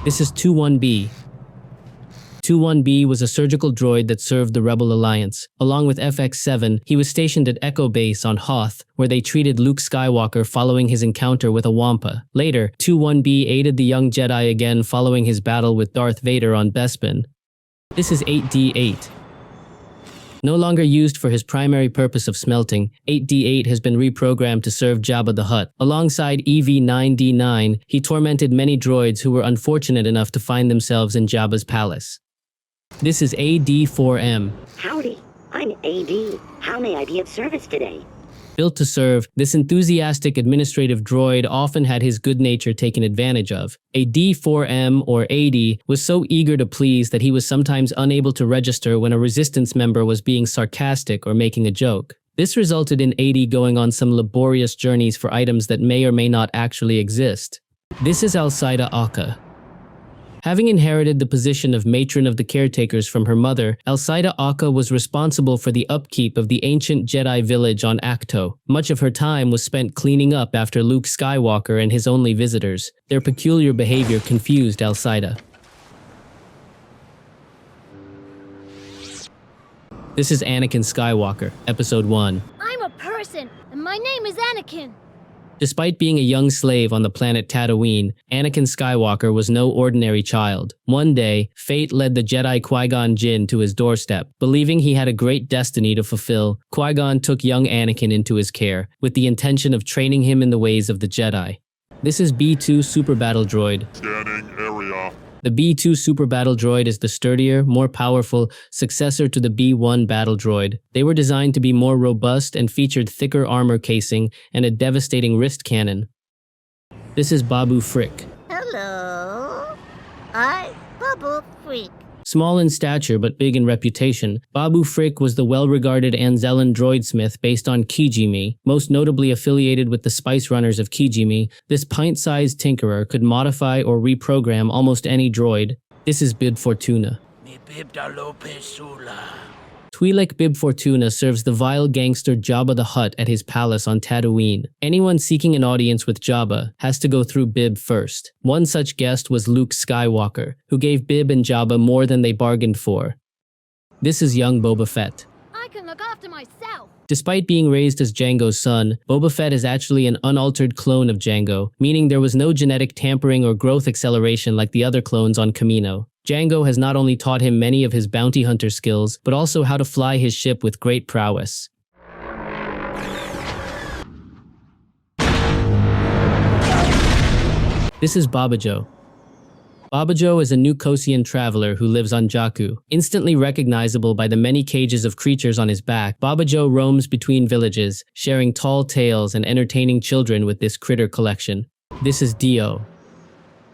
This is 21B. 21B was a surgical droid that served the Rebel Alliance. Along with FX-7, he was stationed at Echo Base on Hoth, where they treated Luke Skywalker following his encounter with a Wampa. Later, 21B aided the young Jedi again following his battle with Darth Vader on Bespin. This is 8D8. No longer used for his primary purpose of smelting, 8D8 has been reprogrammed to serve Jabba the Hutt. Alongside EV-9D9, he tormented many droids who were unfortunate enough to find themselves in Jabba's palace. This is AD-4M. Howdy, I'm AD. How may I be of service today? Built to serve, this enthusiastic administrative droid often had his good nature taken advantage of. A D-4M or AD was so eager to please that he was sometimes unable to register when a resistance member was being sarcastic or making a joke. This resulted in AD going on some laborious journeys for items that may or may not actually exist. This is Alcida-Auka. Having inherited the position of matron of the caretakers from her mother, Alcida-Auka was responsible for the upkeep of the ancient Jedi village on Ahch-To. Much of her time was spent cleaning up after Luke Skywalker and his only visitors. Their peculiar behavior confused Alcida. This is Anakin Skywalker, Episode 1. I'm a person, and my name is Anakin. Despite being a young slave on the planet Tatooine, Anakin Skywalker was no ordinary child. One day, fate led the Jedi Qui-Gon Jinn to his doorstep. Believing he had a great destiny to fulfill, Qui-Gon took young Anakin into his care, with the intention of training him in the ways of the Jedi. This is B2 Super Battle Droid. Scanning area. The B2 Super Battle Droid is the sturdier, more powerful successor to the B1 Battle Droid. They were designed to be more robust and featured thicker armor casing and a devastating wrist cannon. This is Babu Frik. Hello, I'm Babu Frik. Small in stature but big in reputation, Babu Frik was the well-regarded Anzellan droidsmith based on Kijimi. Most notably affiliated with the Spice Runners of Kijimi, this pint-sized tinkerer could modify or reprogram almost any droid. This is Bib Fortuna. Twi'lek Bib Fortuna serves the vile gangster Jabba the Hutt at his palace on Tatooine. Anyone seeking an audience with Jabba has to go through Bib first. One such guest was Luke Skywalker, who gave Bib and Jabba more than they bargained for. This is young Boba Fett. I can look after myself. Despite being raised as Jango's son, Boba Fett is actually an unaltered clone of Jango, meaning there was no genetic tampering or growth acceleration like the other clones on Kamino. Jango has not only taught him many of his bounty hunter skills, but also how to fly his ship with great prowess. This is Bobbajo. Bobbajo is a New Kosian traveler who lives on Jakku. Instantly recognizable by the many cages of creatures on his back, Bobbajo roams between villages, sharing tall tales and entertaining children with this critter collection. This is Dio.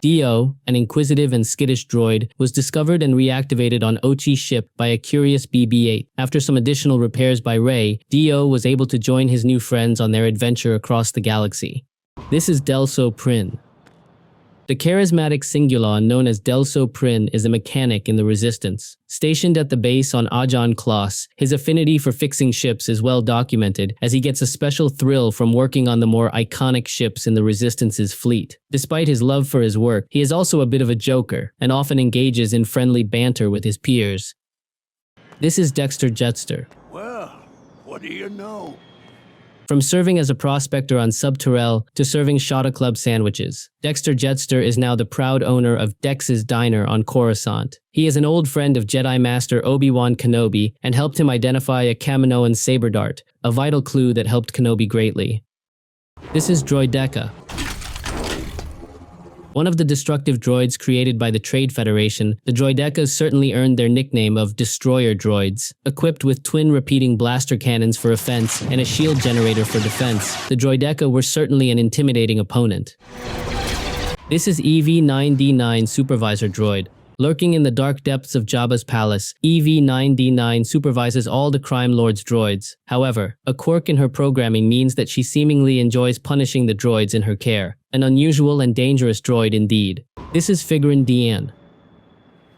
Dio, an inquisitive and skittish droid, was discovered and reactivated on Ochi's ship by a curious BB-8. After some additional repairs by Rey, Dio was able to join his new friends on their adventure across the galaxy. This is Dellso Prin. The charismatic Singulon known as Dellso Prin is a mechanic in the Resistance. Stationed at the base on Ajan Kloss, his affinity for fixing ships is well documented, as he gets a special thrill from working on the more iconic ships in the Resistance's fleet. Despite his love for his work, he is also a bit of a joker, and often engages in friendly banter with his peers. This is Dexter Jettster. Well, what do you know? From serving as a prospector on Subterrel to serving Shada Club sandwiches, Dexter Jettster is now the proud owner of Dex's Diner on Coruscant. He is an old friend of Jedi Master Obi-Wan Kenobi and helped him identify a Kaminoan saber dart, a vital clue that helped Kenobi greatly. This is Droideka. One of the destructive droids created by the Trade Federation, the Droidekas certainly earned their nickname of Destroyer Droids. Equipped with twin repeating blaster cannons for offense and a shield generator for defense, the Droideka were certainly an intimidating opponent. This is EV-9D9 Supervisor Droid. Lurking in the dark depths of Jabba's palace, EV-9D9 supervises all the Crime Lord's droids. However, a quirk in her programming means that she seemingly enjoys punishing the droids in her care. An unusual and dangerous droid indeed. This is Figrin D'an.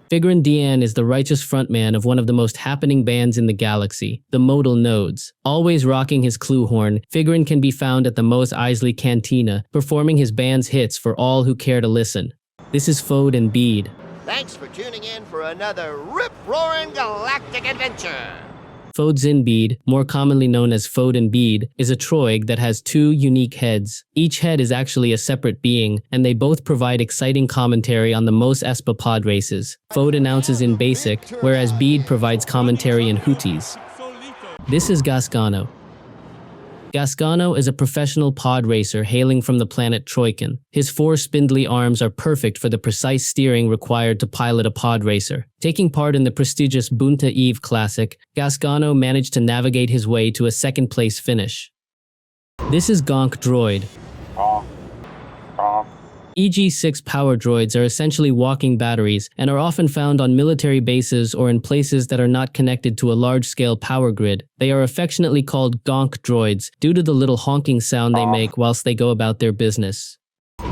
Figrin D'an is the righteous frontman of one of the most happening bands in the galaxy, the Modal Nodes. Always rocking his clue horn, Figrin can be found at the Mos Eisley Cantina, performing his band's hits for all who care to listen. This is Fode and Beed. Thanks for tuning in for another rip-roaring galactic adventure. Fode and Beed, more commonly known as Fode and Beed, is a droid that has two unique heads. Each head is actually a separate being, and they both provide exciting commentary on the most Espa pod races. Fode announces in Basic, whereas Beed provides commentary in Hooties. This is Gasgano. Gasgano is a professional pod racer hailing from the planet Troikan. His four spindly arms are perfect for the precise steering required to pilot a pod racer. Taking part in the prestigious Bunta Eve Classic, Gasgano managed to navigate his way to a second-place finish. This is Gonk Droid. EG-6 power droids are essentially walking batteries and are often found on military bases or in places that are not connected to a large-scale power grid. They are affectionately called Gonk Droids due to the little honking sound they make whilst they go about their business.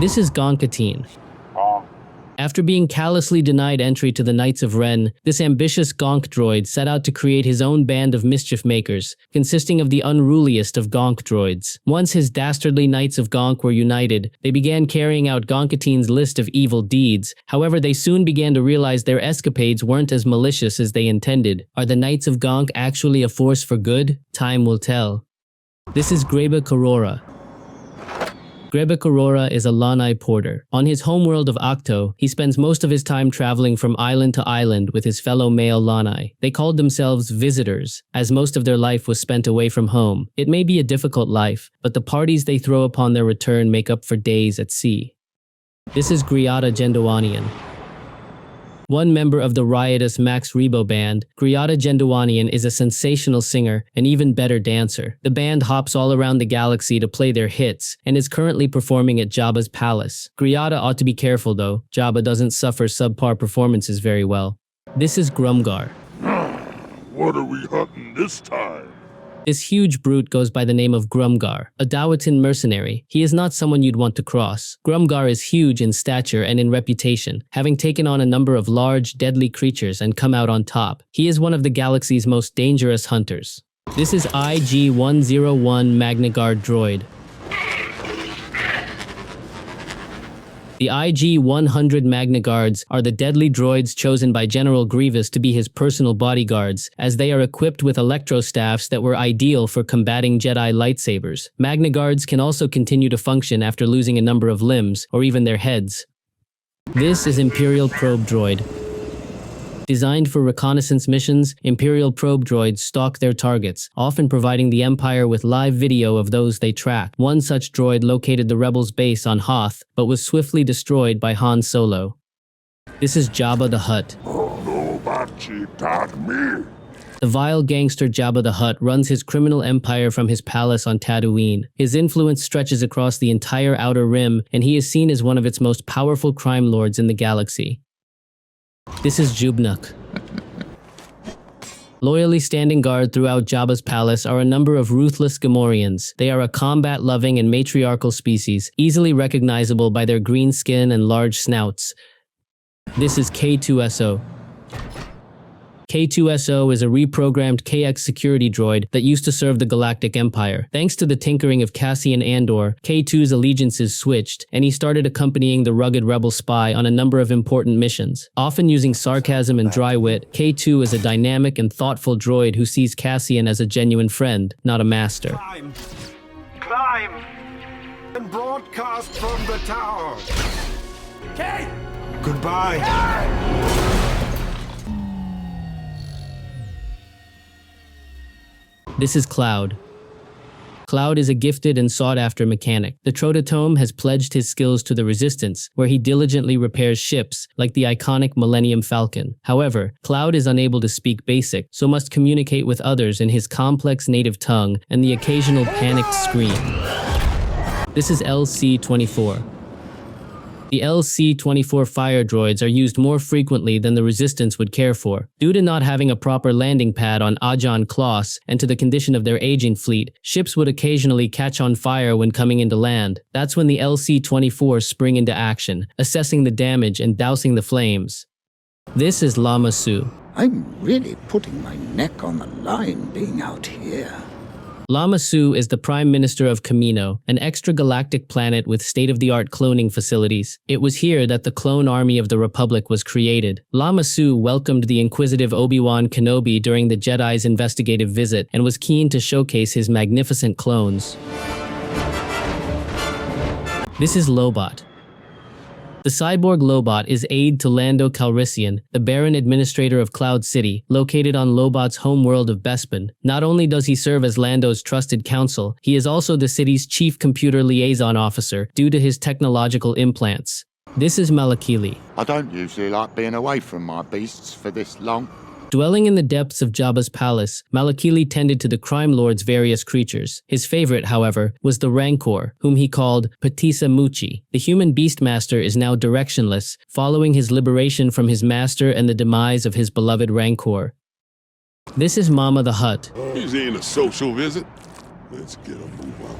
This is Gonkatine. After being callously denied entry to the Knights of Ren, this ambitious Gonk droid set out to create his own band of mischief makers, consisting of the unruliest of Gonk droids. Once his dastardly Knights of Gonk were united, they began carrying out Gonkatine's list of evil deeds. However, they soon began to realize their escapades weren't as malicious as they intended. Are the Knights of Gonk actually a force for good? Time will tell. This is Grebe-Korora. Grebe-Korora is a Lanai porter. On his homeworld of Ahch-To, he spends most of his time traveling from island to island with his fellow male Lanai. They called themselves visitors, as most of their life was spent away from home. It may be a difficult life, but the parties they throw upon their return make up for days at sea. This is Greeata Jendowanian. One member of the riotous Max Rebo band, Greeata Jendowanian is a sensational singer and even better dancer. The band hops all around the galaxy to play their hits and is currently performing at Jabba's palace. Greeata ought to be careful though. Jabba doesn't suffer subpar performances very well. This is Grummgar. What are we hunting this time? This huge brute goes by the name of Grummgar, a Dawitan mercenary. He is not someone you'd want to cross. Grummgar is huge in stature and in reputation, having taken on a number of large, deadly creatures and come out on top. He is one of the galaxy's most dangerous hunters. This is IG-101 MagnaGuard droid. The IG-100 MagnaGuards are the deadly droids chosen by General Grievous to be his personal bodyguards, as they are equipped with electrostaffs that were ideal for combating Jedi lightsabers. MagnaGuards can also continue to function after losing a number of limbs, or even their heads. This is Imperial Probe Droid. Designed for reconnaissance missions, Imperial probe droids stalk their targets, often providing the Empire with live video of those they track. One such droid located the Rebels' base on Hoth, but was swiftly destroyed by Han Solo. This is Jabba the Hutt. The vile gangster Jabba the Hutt runs his criminal empire from his palace on Tatooine. His influence stretches across the entire Outer Rim, and he is seen as one of its most powerful crime lords in the galaxy. This is Jubnuk. Loyally standing guard throughout Jabba's palace are a number of ruthless Gamorreans. They are a combat-loving and matriarchal species, easily recognizable by their green skin and large snouts. This is K2SO. K2SO is a reprogrammed KX security droid that used to serve the Galactic Empire. Thanks to the tinkering of Cassian Andor, K2's allegiances switched, and he started accompanying the rugged rebel spy on a number of important missions. Often using sarcasm and dry wit, K2 is a dynamic and thoughtful droid who sees Cassian as a genuine friend, not a master. Climb! And broadcast from the tower! K! Goodbye! This is Cloud. Cloud is a gifted and sought-after mechanic. The Trotatome has pledged his skills to the Resistance, where he diligently repairs ships, like the iconic Millennium Falcon. However, Cloud is unable to speak Basic, so must communicate with others in his complex native tongue and the occasional panicked scream. This is LC-24. The LC-24 fire droids are used more frequently than the Resistance would care for. Due to not having a proper landing pad on Ajan Kloss and to the condition of their aging fleet, ships would occasionally catch on fire when coming into land. That's when the LC-24 spring into action, assessing the damage and dousing the flames. This is Lama Su. I'm really putting my neck on the line being out here. Lama Su is the Prime Minister of Kamino, an extragalactic planet with state-of-the-art cloning facilities. It was here that the clone army of the Republic was created. Lama Su welcomed the inquisitive Obi-Wan Kenobi during the Jedi's investigative visit and was keen to showcase his magnificent clones. This is Lobot. The cyborg Lobot is aide to Lando Calrissian, the Baron Administrator of Cloud City, located on Lobot's homeworld of Bespin. Not only does he serve as Lando's trusted counsel, he is also the city's chief computer liaison officer due to his technological implants. This is Malakili. I don't usually like being away from my beasts for this long. Dwelling in the depths of Jabba's palace, Malakili tended to the crime lord's various creatures. His favorite, however, was the Rancor, whom he called Patisa Muchi. The human beastmaster is now directionless, following his liberation from his master and the demise of his beloved Rancor. This is Mama the Hutt. He's in a social visit. Let's get a move on.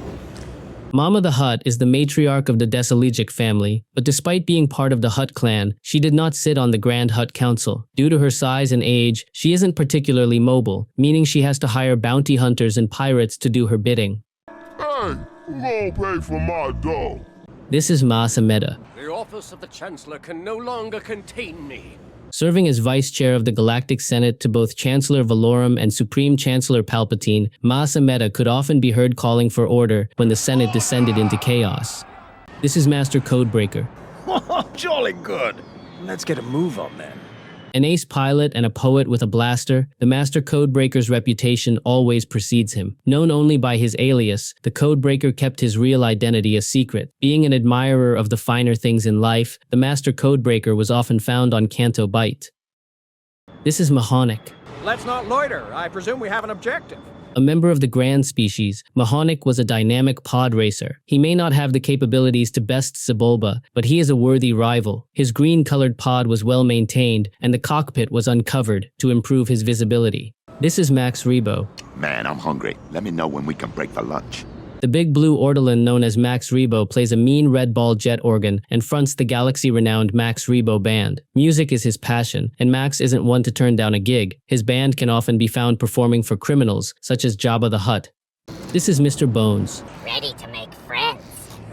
Mama the Hutt is the matriarch of the Desaligic family, but despite being part of the Hutt clan, she did not sit on the Grand Hutt Council. Due to her size and age, she isn't particularly mobile, meaning she has to hire bounty hunters and pirates to do her bidding. Hey, who gonna pay for my dog? This is Masa Meda. The office of the Chancellor can no longer contain me. Serving as Vice Chair of the Galactic Senate to both Chancellor Valorum and Supreme Chancellor Palpatine, Masa Meda could often be heard calling for order when the Senate descended into chaos. This is Master Codebreaker. Jolly good. Let's get a move on then. An ace pilot and a poet with a blaster, the Master Codebreaker's reputation always precedes him. Known only by his alias, the Codebreaker kept his real identity a secret. Being an admirer of the finer things in life, the Master Codebreaker was often found on Canto Bight. This is Mahonic. Let's not loiter. I presume we have an objective. A member of the Grand Species, Mahonic was a dynamic pod racer. He may not have the capabilities to best Sebulba, but he is a worthy rival. His green-colored pod was well maintained, and the cockpit was uncovered to improve his visibility. This is Max Rebo. Man, I'm hungry. Let me know when we can break for lunch. The big blue ortolan known as Max Rebo plays a mean red ball jet organ and fronts the galaxy-renowned Max Rebo Band. Music is his passion, and Max isn't one to turn down a gig. His band can often be found performing for criminals, such as Jabba the Hutt. This is Mr. Bones. Ready to make friends.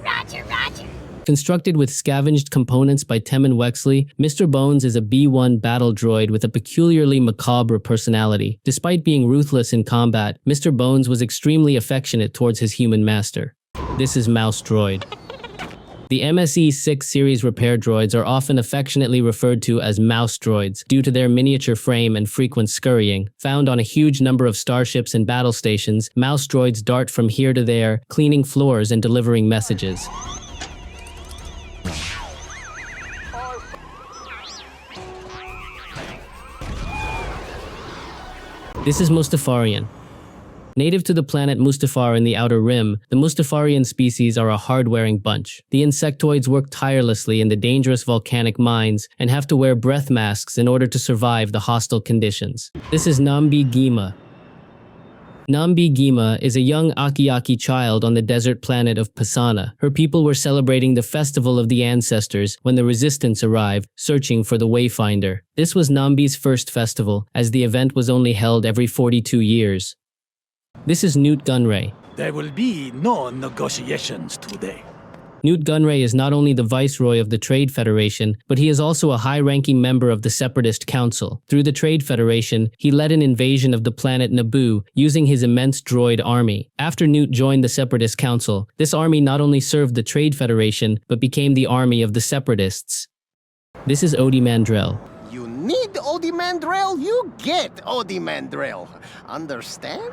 Roger, roger. Constructed with scavenged components by Temmin Wexley, Mr. Bones is a B-1 battle droid with a peculiarly macabre personality. Despite being ruthless in combat, Mr. Bones was extremely affectionate towards his human master. This is Mouse Droid. The MSE-6 series repair droids are often affectionately referred to as mouse droids due to their miniature frame and frequent scurrying. Found on a huge number of starships and battle stations, mouse droids dart from here to there, cleaning floors and delivering messages. This is Mustafarian. Native to the planet Mustafar in the Outer Rim, the Mustafarian species are a hard-wearing bunch. The insectoids work tirelessly in the dangerous volcanic mines and have to wear breath masks in order to survive the hostile conditions. This is Nambi Ghima. Nambi Ghima is a young Aki-Aki child on the desert planet of Pasana. Her people were celebrating the Festival of the Ancestors when the Resistance arrived, searching for the Wayfinder. This was Nambi's first festival, as the event was only held every 42 years. This is Nute Gunray. There will be no negotiations today. Nute Gunray is not only the viceroy of the Trade Federation, but he is also a high-ranking member of the Separatist Council. Through the Trade Federation, he led an invasion of the planet Naboo using his immense droid army. After Nute joined the Separatist Council, this army not only served the Trade Federation, but became the army of the Separatists. This is Ody Mandrell. You need Ody Mandrell? You get Ody Mandrell. Understand?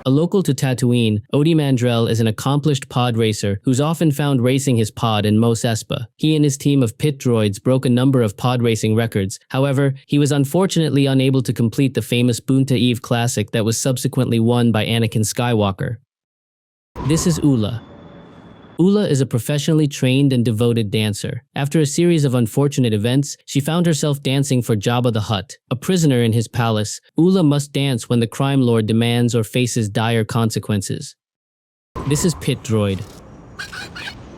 A local to Tatooine, Ody Mandrell is an accomplished pod racer who's often found racing his pod in Mos Espa. He and his team of pit droids broke a number of pod racing records. However, he was unfortunately unable to complete the famous Boonta Eve Classic that was subsequently won by Anakin Skywalker. This is Ula. Ula is a professionally trained and devoted dancer. After a series of unfortunate events, she found herself dancing for Jabba the Hutt. A prisoner in his palace, Ula must dance when the crime lord demands or faces dire consequences. This is Pit Droid.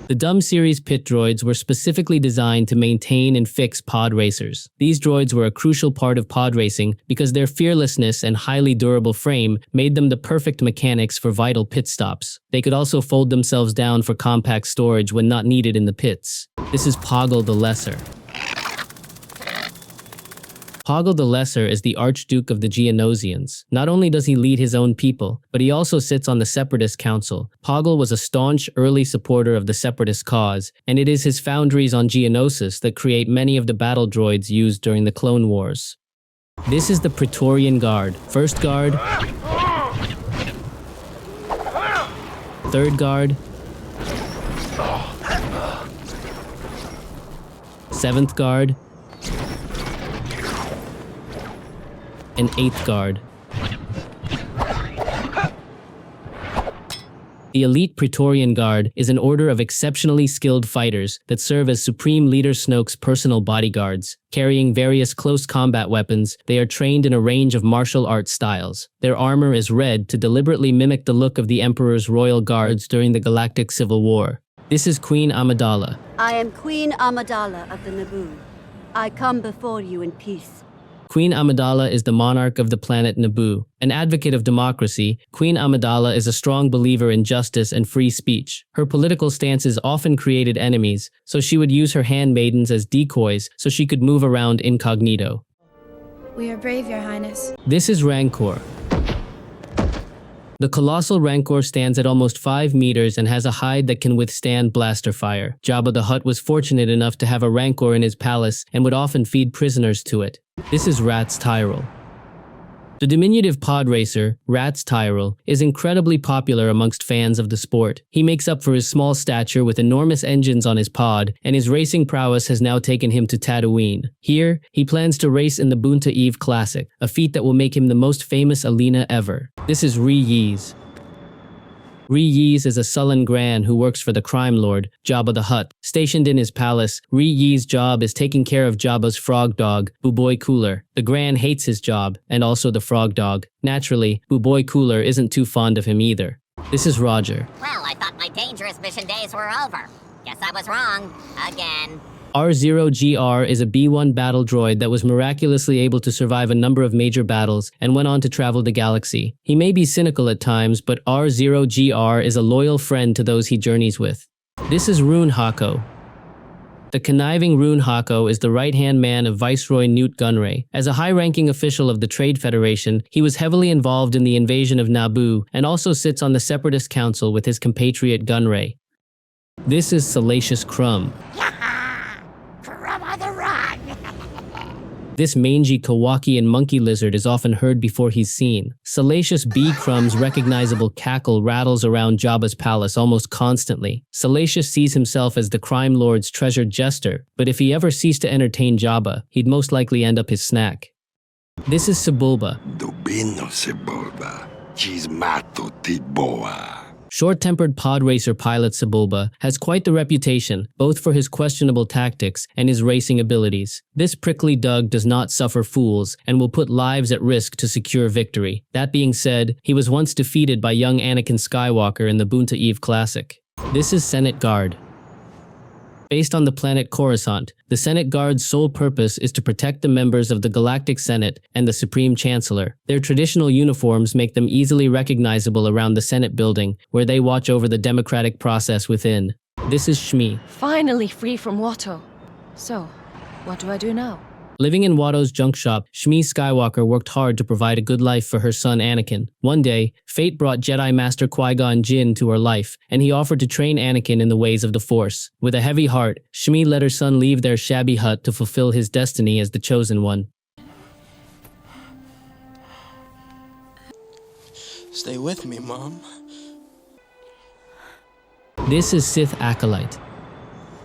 The Dumb series pit droids were specifically designed to maintain and fix pod racers. These droids were a crucial part of pod racing because their fearlessness and highly durable frame made them the perfect mechanics for vital pit stops. They could also fold themselves down for compact storage when not needed in the pits. This is Poggle the Lesser. Poggle the Lesser is the Archduke of the Geonosians. Not only does he lead his own people, but he also sits on the Separatist Council. Poggle was a staunch, early supporter of the Separatist cause, and it is his foundries on Geonosis that create many of the battle droids used during the Clone Wars. This is the Praetorian Guard. First Guard, Third Guard, Seventh Guard, and 8th Guard. The Elite Praetorian Guard is an order of exceptionally skilled fighters that serve as Supreme Leader Snoke's personal bodyguards. Carrying various close combat weapons, they are trained in a range of martial arts styles. Their armor is red to deliberately mimic the look of the Emperor's royal guards during the Galactic Civil War. This is Queen Amidala. I am Queen Amidala of the Naboo. I come before you in peace. Queen Amidala is the monarch of the planet Naboo. An advocate of democracy, Queen Amidala is a strong believer in justice and free speech. Her political stances often created enemies, so she would use her handmaidens as decoys so she could move around incognito. We are brave, Your Highness. This is Rancor. The colossal Rancor stands at almost 5 meters and has a hide that can withstand blaster fire. Jabba the Hutt was fortunate enough to have a Rancor in his palace and would often feed prisoners to it. This is Rat's Tyrell. The diminutive pod racer, Rat's Tyrell, is incredibly popular amongst fans of the sport. He makes up for his small stature with enormous engines on his pod, and his racing prowess has now taken him to Tatooine. Here, he plans to race in the Boonta Eve Classic, a feat that will make him the most famous Alina ever. This is Ree-Yees. Ree-Yees is a sullen Gran who works for the crime lord, Jabba the Hutt. Stationed in his palace, Ree-Yees' job is taking care of Jabba's frog dog, Booboy Cooler. The Gran hates his job, and also the frog dog. Naturally, Booboy Cooler isn't too fond of him either. This is Roger. Well, I thought my dangerous mission days were over. Guess I was wrong. Again. R0GR is a B-1 battle droid that was miraculously able to survive a number of major battles and went on to travel the galaxy. He may be cynical at times, but R0GR is a loyal friend to those he journeys with. This is Rune Haako. The conniving Rune Haako is the right-hand man of Viceroy Nute Gunray. As a high-ranking official of the Trade Federation, he was heavily involved in the invasion of Naboo and also sits on the Separatist Council with his compatriot Gunray. This is Salacious Crumb. This mangy Kowakian monkey lizard is often heard before he's seen. Salacious B. Crumb's recognizable cackle rattles around Jabba's palace almost constantly. Salacious sees himself as the crime lord's treasured jester, but if he ever ceased to entertain Jabba, he'd most likely end up his snack. This is Sebulba. Dubino Sebulba, Chismato Tiboa. Short-tempered pod racer pilot Sebulba has quite the reputation, both for his questionable tactics and his racing abilities. This prickly Doug does not suffer fools and will put lives at risk to secure victory. That being said, he was once defeated by young Anakin Skywalker in the Boonta Eve Classic. This is Senate Guard. Based on the planet Coruscant, the Senate Guard's sole purpose is to protect the members of the Galactic Senate and the Supreme Chancellor. Their traditional uniforms make them easily recognizable around the Senate building, where they watch over the democratic process within. This is Shmi. Finally free from Watto. So, what do I do now? Living in Watto's junk shop, Shmi Skywalker worked hard to provide a good life for her son Anakin. One day, fate brought Jedi Master Qui-Gon Jinn to her life, and he offered to train Anakin in the ways of the Force. With a heavy heart, Shmi let her son leave their shabby hut to fulfill his destiny as the Chosen One. Stay with me, Mom. This is Sith Acolyte.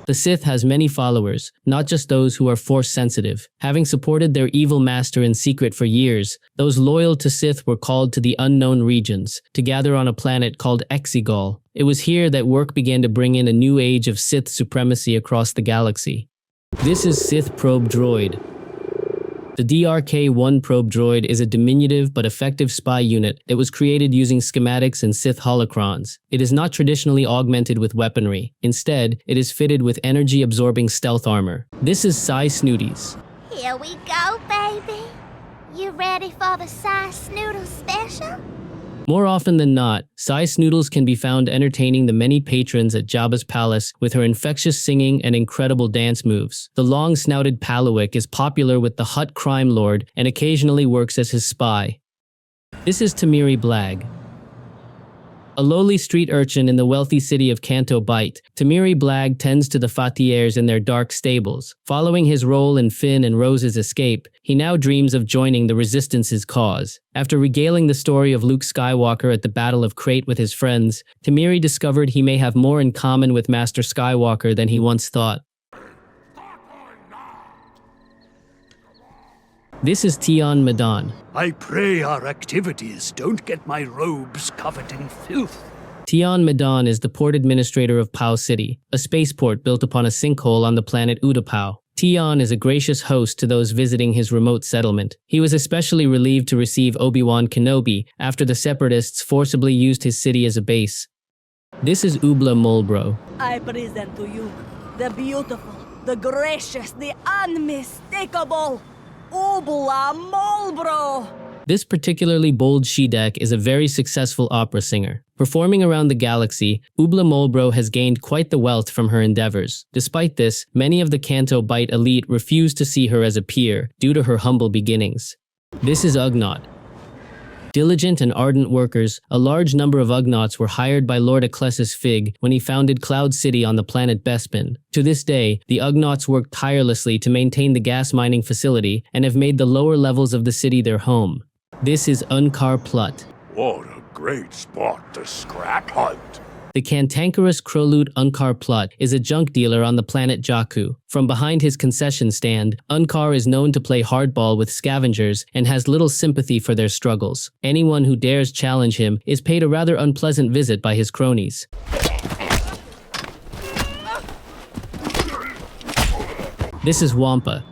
The Sith has many followers, not just those who are Force-sensitive. Having supported their evil master in secret for years, those loyal to Sith were called to the unknown regions, to gather on a planet called Exegol. It was here that work began to bring in a new age of Sith supremacy across the galaxy. This is Sith Probe Droid. The DRK-1 probe droid is a diminutive but effective spy unit that was created using schematics and Sith holocrons. It is not traditionally augmented with weaponry. Instead, it is fitted with energy-absorbing stealth armor. This is Psy Snooties. Here we go, baby. You ready for the Psy Snoodle special? More often than not, Psy Snoodles can be found entertaining the many patrons at Jabba's palace with her infectious singing and incredible dance moves. The long-snouted Palawik is popular with the Hutt crime lord and occasionally works as his spy. This is Temiri Blag. A lowly street urchin in the wealthy city of Canto Bight, Temiri Blag tends to the Fathiers in their dark stables. Following his role in Finn and Rose's escape, he now dreams of joining the Resistance's cause. After regaling the story of Luke Skywalker at the Battle of Crate with his friends, Temiri discovered he may have more in common with Master Skywalker than he once thought. This is Tion Madan. I pray our activities don't get my robes covered in filth. Tion Madan is the port administrator of Pao City, a spaceport built upon a sinkhole on the planet Utapau. Tion is a gracious host to those visiting his remote settlement. He was especially relieved to receive Obi-Wan Kenobi after the Separatists forcibly used his city as a base. This is Ubla Mulbro. I present to you the beautiful, the gracious, the unmistakable Ubla Mulbro. This particularly bold she-dek is a very successful opera singer. Performing around the galaxy, Ubla Mulbro has gained quite the wealth from her endeavors. Despite this, many of the Canto Bight elite refuse to see her as a peer due to her humble beginnings. This is Ugnaught. Diligent and ardent workers, a large number of Ugnaughts were hired by Lord Ecclesias Fig when he founded Cloud City on the planet Bespin. To this day, the Ugnaughts work tirelessly to maintain the gas mining facility and have made the lower levels of the city their home. This is Unkar Plut. What a great spot to scrap hunt. The cantankerous Krolute Unkar Plut is a junk dealer on the planet Jakku. From behind his concession stand, Unkar is known to play hardball with scavengers and has little sympathy for their struggles. Anyone who dares challenge him is paid a rather unpleasant visit by his cronies. This is Wampa.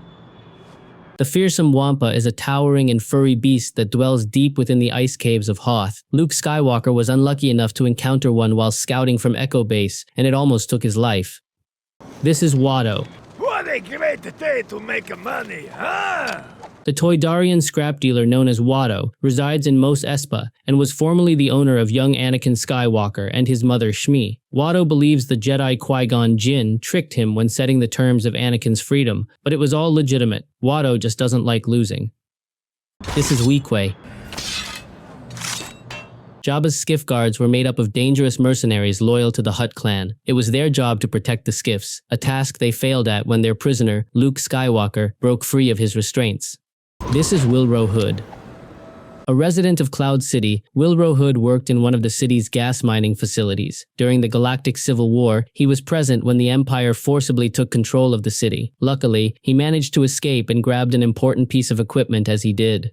The fearsome Wampa is a towering and furry beast that dwells deep within the ice caves of Hoth. Luke Skywalker was unlucky enough to encounter one while scouting from Echo Base, and it almost took his life. This is Watto. What a great day to make money, huh? The Toydarian scrap dealer known as Watto resides in Mos Espa and was formerly the owner of young Anakin Skywalker and his mother Shmi. Watto believes the Jedi Qui-Gon Jinn tricked him when setting the terms of Anakin's freedom, but it was all legitimate. Watto just doesn't like losing. This is Weequay. Jabba's skiff guards were made up of dangerous mercenaries loyal to the Hutt clan. It was their job to protect the skiffs, a task they failed at when their prisoner, Luke Skywalker, broke free of his restraints. This is Wilro Hood. A resident of Cloud City, Wilro Hood worked in one of the city's gas mining facilities. During the Galactic Civil War, he was present when the Empire forcibly took control of the city. Luckily, he managed to escape and grabbed an important piece of equipment as he did.